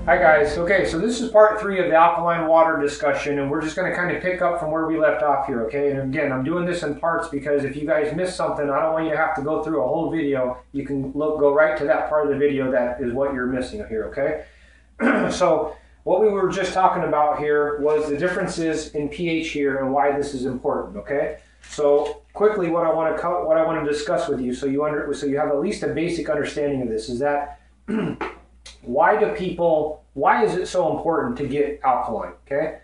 Hi guys. Okay, so this is part 3 of the alkaline water discussion, and we're just going to kind of pick up from where we left off here, okay? And again, I'm doing this in parts because if you guys missed something, I don't want you to have to go through a whole video. You can go right to that part of the video that is what you're missing here, okay? So what we were just talking about here was the differences in pH here and why this is important, okay? So quickly, what I want to discuss with you, so you have at least a basic understanding of this, is that why is it so important to get alkaline, okay?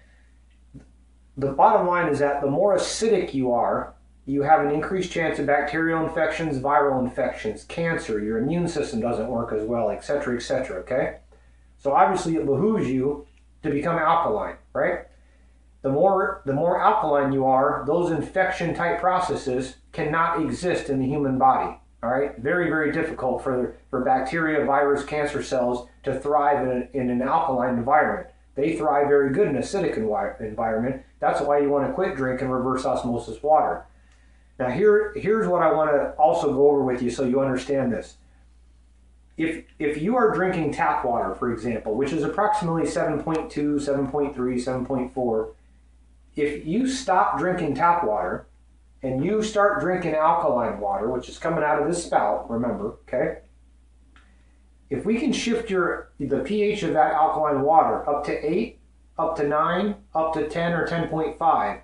The bottom line is that the more acidic you are, you have an increased chance of bacterial infections, viral infections, cancer, your immune system doesn't work as well, etc., okay? So obviously it behooves you to become alkaline, right? The more alkaline you are, those infection type processes cannot exist in the human body. All right, very, very difficult for bacteria, virus, cancer cells to thrive in an alkaline environment. They thrive very good in an acidic environment. That's why you want to quit drinking reverse osmosis water. Now here's what I want to also go over with you so you understand this. If you are drinking tap water, for example, which is approximately 7.2, 7.3, 7.4, if you stop drinking tap water and you start drinking alkaline water, which is coming out of this spout, remember, okay? If we can shift the pH of that alkaline water up to 8, up to 9, up to 10 or 10.5,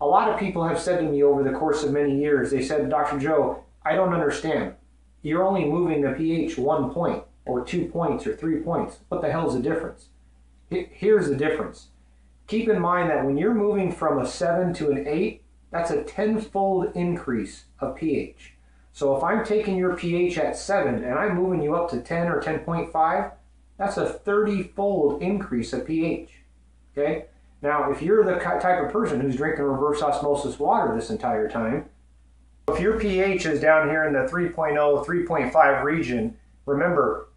a lot of people have said to me over the course of many years, they said, Dr. Joe, I don't understand. You're only moving the pH 1 point or 2 points or 3 points. What the hell is the difference? Here's the difference. Keep in mind that when you're moving from a 7 to an 8, that's a 10-fold increase of pH. So if I'm taking your pH at 7 and I'm moving you up to 10 or 10.5, that's a 30-fold increase of pH, okay? Now, if you're the type of person who's drinking reverse osmosis water this entire time, if your pH is down here in the 3.0, 3.5 region, remember,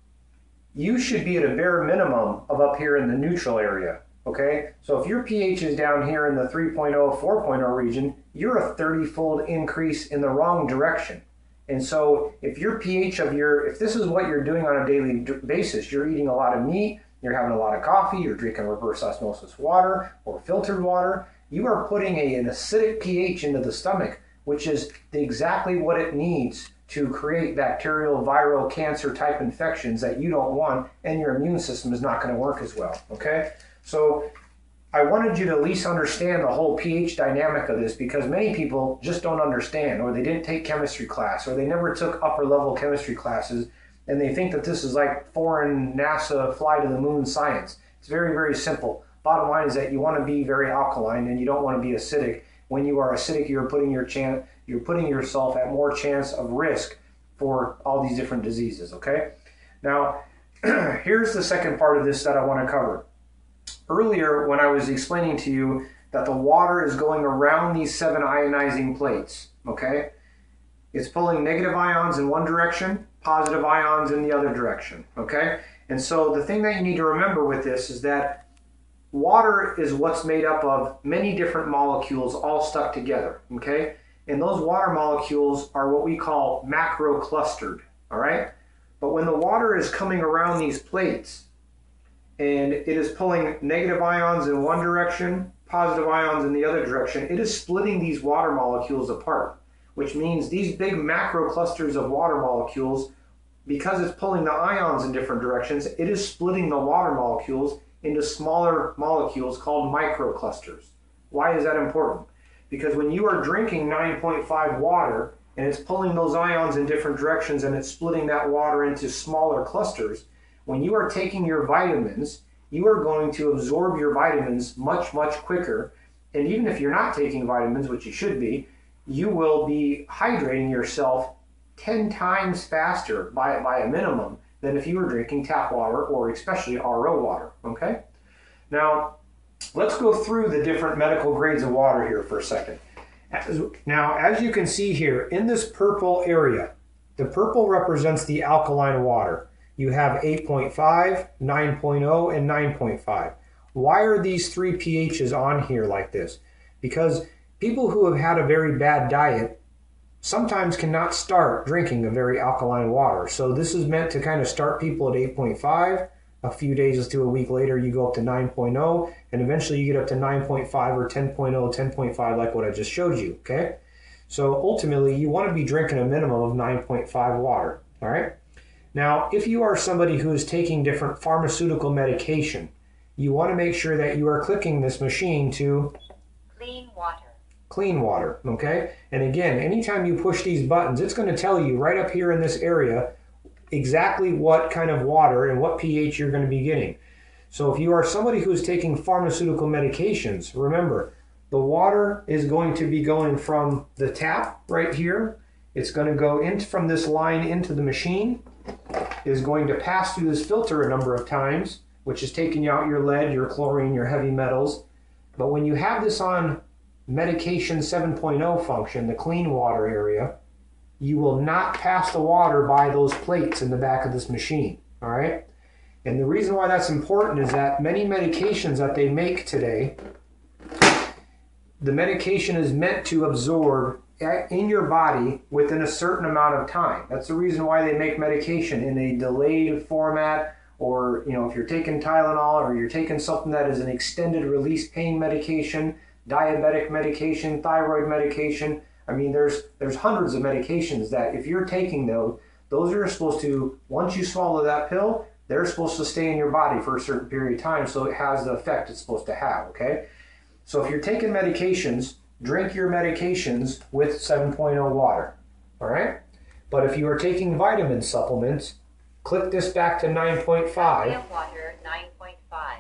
you should be at a bare minimum of up here in the neutral area. Okay, so if your pH is down here in the 3.0, 4.0 region, you're a 30-fold increase in the wrong direction. And so if your pH if this is what you're doing on a daily basis, you're eating a lot of meat, you're having a lot of coffee, you're drinking reverse osmosis water or filtered water, you are putting an acidic pH into the stomach, which is exactly what it needs to create bacterial, viral, cancer type infections that you don't want, and your immune system is not going to work as well, okay? So I wanted you to at least understand the whole pH dynamic of this, because many people just don't understand, or they didn't take chemistry class, or they never took upper level chemistry classes, and they think that this is like foreign NASA fly to the moon science. It's very, very simple. Bottom line is that you want to be very alkaline and you don't want to be acidic. When you are acidic, you're putting yourself at more chance of risk for all these different diseases, okay? Now, here's the second part of this that I want to cover. Earlier, when I was explaining to you that the water is going around these 7 ionizing plates, okay? It's pulling negative ions in one direction, positive ions in the other direction, okay? And so the thing that you need to remember with this is that water is what's made up of many different molecules all stuck together, okay? And those water molecules are what we call macroclustered, all right? But when the water is coming around these plates, and it is pulling negative ions in one direction, positive ions in the other direction, it is splitting these water molecules apart, which means these big macro clusters of water molecules, because it's pulling the ions in different directions, it is splitting the water molecules into smaller molecules called microclusters. Why is that important? Because when you are drinking 9.5 water and it's pulling those ions in different directions and it's splitting that water into smaller clusters, when you are taking your vitamins, you are going to absorb your vitamins much, much quicker. And even if you're not taking vitamins, which you should be, you will be hydrating yourself 10 times faster by a minimum than if you were drinking tap water or especially RO water, okay? Now, let's go through the different medical grades of water here for a second. Now, as you can see here, in this purple area, the purple represents the alkaline water. You have 8.5, 9.0, and 9.5. Why are these 3 pHs on here like this? Because people who have had a very bad diet sometimes cannot start drinking a very alkaline water. So this is meant to kind of start people at 8.5, A few days to a week later, you go up to 9.0, and eventually you get up to 9.5 or 10.0, 10.5, like what I just showed you, okay? So ultimately, you want to be drinking a minimum of 9.5 water, all right? Now, if you are somebody who is taking different pharmaceutical medication, you want to make sure that you are clicking this machine to clean water. Clean water, okay? And again, anytime you push these buttons, it's going to tell you right up here in this area exactly what kind of water and what pH you're going to be getting. So if you are somebody who is taking pharmaceutical medications, remember, the water is going to be going from the tap right here. It's going to go in from this line into the machine. It is going to pass through this filter a number of times, which is taking out your lead, your chlorine, your heavy metals. But when you have this on medication 7.0 function, the clean water area, you will not pass the water by those plates in the back of this machine, all right? And the reason why that's important is that many medications that they make today, the medication is meant to absorb in your body within a certain amount of time. That's the reason why they make medication in a delayed format, or if you're taking Tylenol or you're taking something that is an extended release pain medication, diabetic medication, thyroid medication. I mean, there's hundreds of medications that if you're taking those are supposed to, once you swallow that pill, they're supposed to stay in your body for a certain period of time so it has the effect it's supposed to have, okay? So if you're taking medications, drink your medications with 7.0 water, all right? But if you are taking vitamin supplements, click this back to 9.5. Water 9.5.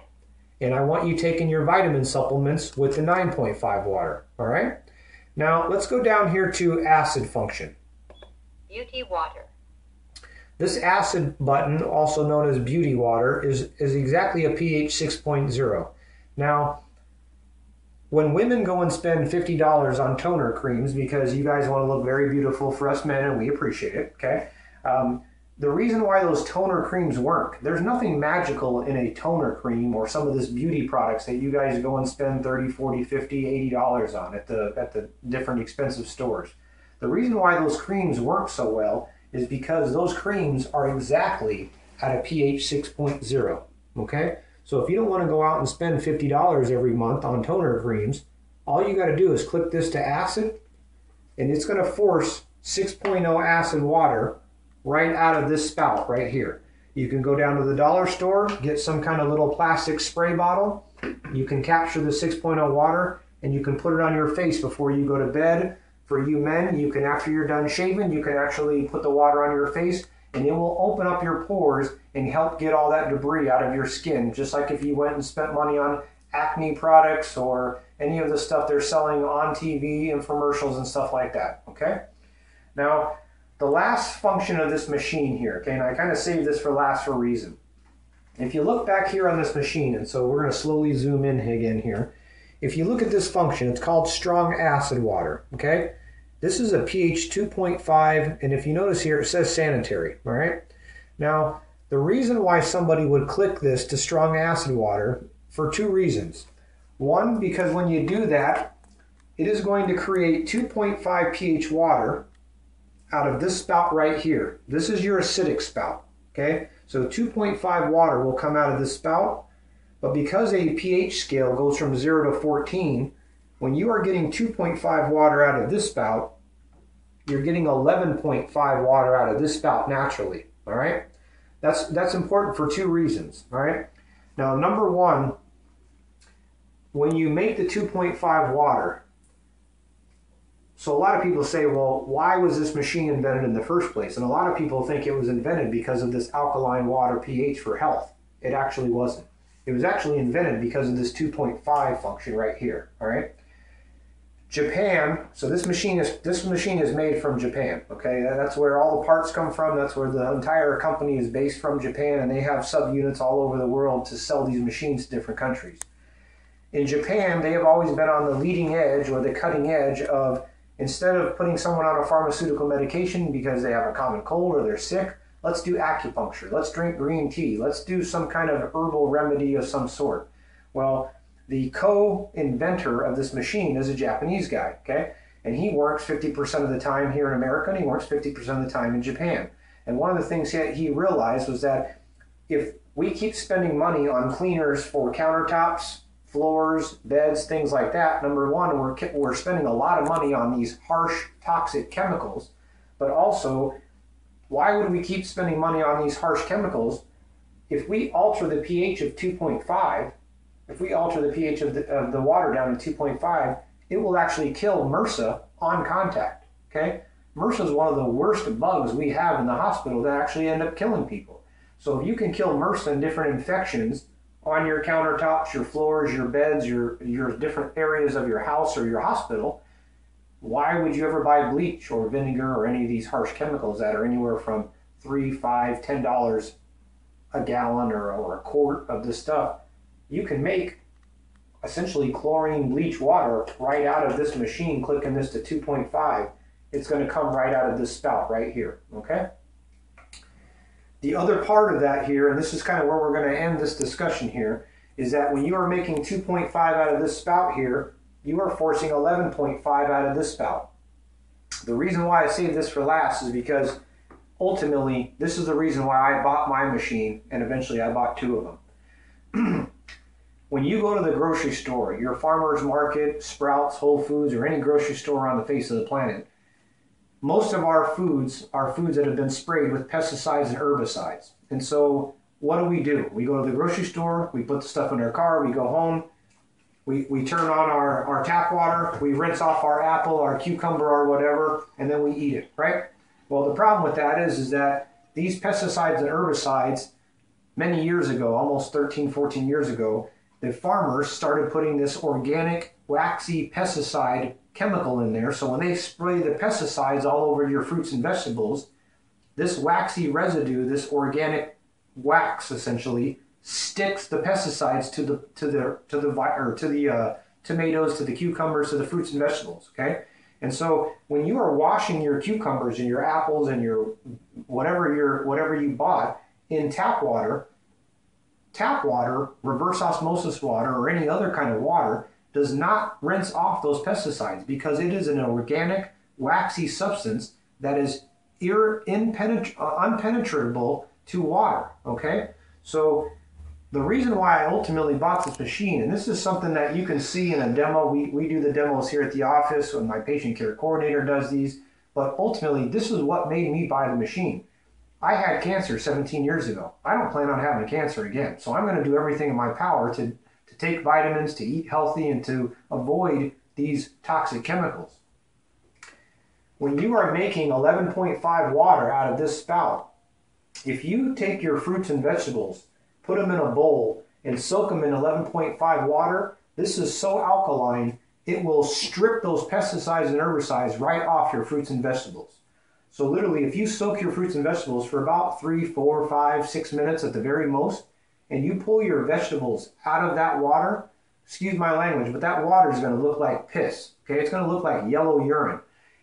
And I want you taking your vitamin supplements with the 9.5 water, all right? Now, let's go down here to acid function. Beauty water. This acid button, also known as beauty water, is exactly a pH 6.0. Now, when women go and spend $50 on toner creams because you guys want to look very beautiful for us men, and we appreciate it, okay? The reason why those toner creams work, there's nothing magical in a toner cream or some of this beauty products that you guys go and spend $30, $40, $50, $80 on at the different expensive stores. The reason why those creams work so well is because those creams are exactly at a pH 6.0, okay? So if you don't want to go out and spend $50 every month on toner creams, all you got to do is click this to acid, and it's going to force 6.0 acid water right out of this spout right here. You can go down to the dollar store, get some kind of little plastic spray bottle. You can capture the 6.0 water, and you can put it on your face before you go to bed. For you men, you can, after you're done shaving, you can actually put the water on your face, and it will open up your pores and help get all that debris out of your skin, just like if you went and spent money on acne products or any of the stuff they're selling on TV, infomercials and stuff like that, okay? Now, the last function of this machine here, okay, and I kind of saved this for last for a reason. If you look back here on this machine, and so we're going to slowly zoom in again here. If you look at this function, it's called strong acid water, okay? This is a pH 2.5, and if you notice here, it says sanitary, all right? Now, the reason why somebody would click this to strong acid water, for two reasons. One, because when you do that, it is going to create 2.5 pH water out of this spout right here. This is your acidic spout, okay? So 2.5 water will come out of this spout, but because a pH scale goes from 0 to 14, when you are getting 2.5 water out of this spout, you're getting 11.5 water out of this spout naturally, all right? That's important for two reasons, all right? Now, number one, when you make the 2.5 water, so a lot of people say, well, why was this machine invented in the first place? And a lot of people think it was invented because of this alkaline water pH for health. It actually wasn't. It was actually invented because of this 2.5 function right here, all right? Japan, so this machine is made from Japan, okay? That's where all the parts come from. That's where the entire company is based from, Japan, and they have subunits all over the world to sell these machines to different countries. In Japan, they have always been on the leading edge or the cutting edge of, instead of putting someone on a pharmaceutical medication because they have a common cold or they're sick, let's do acupuncture, let's drink green tea, let's do some kind of herbal remedy of some sort. Well, the co-inventor of this machine is a Japanese guy, okay? And he works 50% of the time here in America, and he works 50% of the time in Japan. And one of the things that he realized was that if we keep spending money on cleaners for countertops, floors, beds, things like that. Number one, we're spending a lot of money on these harsh, toxic chemicals, but also, why would we keep spending money on these harsh chemicals if we alter the pH of 2.5, if we alter the pH of the water down to 2.5, it will actually kill MRSA on contact, okay? MRSA is one of the worst bugs we have in the hospital that actually end up killing people. So if you can kill MRSA and different infections on your countertops, your floors, your beds, your different areas of your house or your hospital, why would you ever buy bleach or vinegar or any of these harsh chemicals that are anywhere from $3, $5, $10 a gallon or a quart of this stuff? You can make essentially chlorine bleach water right out of this machine. Clicking this to 2.5, it's going to come right out of this spout right here, okay? The other part of that here, and this is kind of where we're going to end this discussion here, is that when you are making 2.5 out of this spout here, you are forcing 11.5 out of this spout. The reason why I saved this for last is because ultimately, this is the reason why I bought my machine, and eventually I bought two of them. When you go to the grocery store, your farmer's market, Sprouts, Whole Foods, or any grocery store on the face of the planet, most of our foods are foods that have been sprayed with pesticides and herbicides. And so what do? We go to the grocery store, we put the stuff in our car, we go home, we turn on our tap water, we rinse off our apple, our cucumber, or whatever, and then we eat it, right? Well, the problem with that is that these pesticides and herbicides, many years ago, almost 13, 14 years ago, the farmers started putting this organic, waxy pesticide chemical in there. So when they spray the pesticides all over your fruits and vegetables, this waxy residue, this organic wax essentially, sticks the pesticides to the tomatoes, to the cucumbers, to the fruits and vegetables, okay? And so when you are washing your cucumbers and your apples and your whatever you bought in tap water, reverse osmosis water, or any other kind of water does not rinse off those pesticides because it is an organic, waxy substance that is unpenetrable to water, okay? So the reason why I ultimately bought this machine, and this is something that you can see in a demo, we do the demos here at the office when my patient care coordinator does these, but ultimately this is what made me buy the machine. I had cancer 17 years ago. I don't plan on having cancer again, so I'm going to do everything in my power to take vitamins, to eat healthy, and to avoid these toxic chemicals. When you are making 11.5 water out of this spout, if you take your fruits and vegetables, put them in a bowl, and soak them in 11.5 water, this is so alkaline, it will strip those pesticides and herbicides right off your fruits and vegetables. So literally, if you soak your fruits and vegetables for about 3, 4, 5, 6 minutes at the very most, and you pull your vegetables out of that water, excuse my language, but that water is going to look like piss. Okay, it's going to look like yellow urine.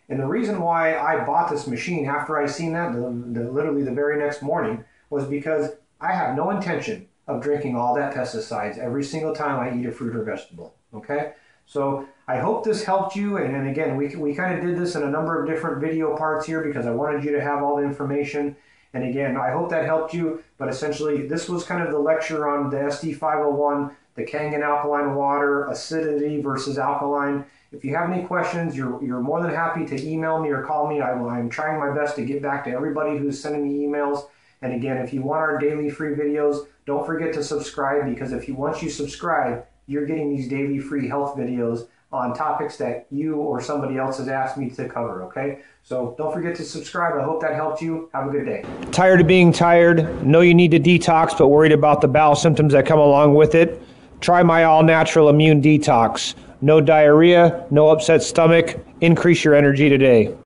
And the reason why I bought this machine after I seen that, literally the very next morning, was because I have no intention of drinking all that pesticides every single time I eat a fruit or vegetable. Okay, so I hope this helped you. And again, we kind of did this in a number of different video parts here because I wanted you to have all the information. And again, I hope that helped you, but essentially this was kind of the lecture on the SD501, the Kangen alkaline water, acidity versus alkaline. If you have any questions, you're more than happy to email me or call me. I'm trying my best to get back to everybody who's sending me emails. And again, if you want our daily free videos, don't forget to subscribe, because once you subscribe, you're getting these daily free health videos on topics that you or somebody else has asked me to cover, okay? So don't forget to subscribe. I hope that helped you. Have a good day. Tired of being tired? Know you need to detox, but worried about the bowel symptoms that come along with it? Try my all-natural immune detox. No diarrhea, no upset stomach. Increase your energy today.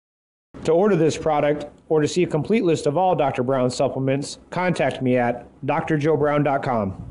To order this product or to see a complete list of all Dr. Brown supplements, contact me at drjoebrown.com.